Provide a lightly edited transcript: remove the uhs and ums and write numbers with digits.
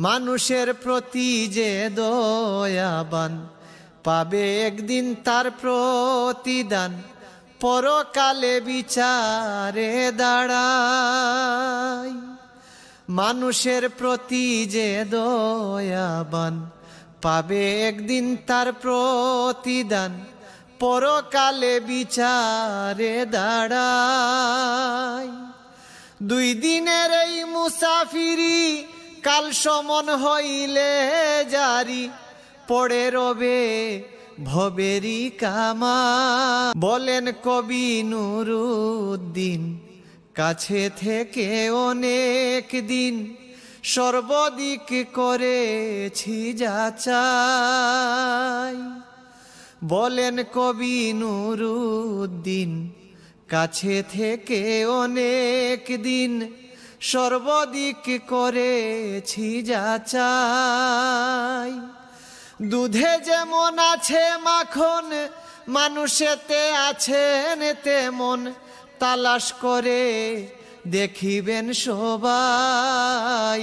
মানুষের প্রতি যে দয়াবান পাবে একদিন তার প্রতিদান, পরকালে বিচারে দাঁড়ায়। মানুষের প্রতি যে দয়াবান পাবে একদিন তার প্রতিদান, পরকালে বিচারে দাঁড়ায়। দুই দিনের এই মুসাফিরি কাল সমন হইলে জারি, পড়ে রবে ভবেরি কামা। বলেন কবি নুরুদ্দিন, কাছে থেকে অনেক দিন সর্বদিক করেছি যাচাই। বলেন কবি নুরুদ্দিন, কাছে থেকে অনেক দিন সর্বদিক করেছি যাচাই। দুধে যেমন আছে মাখন, মানুষেতে আছেন তেমন, তালাশ করে দেখিবেন সবাই।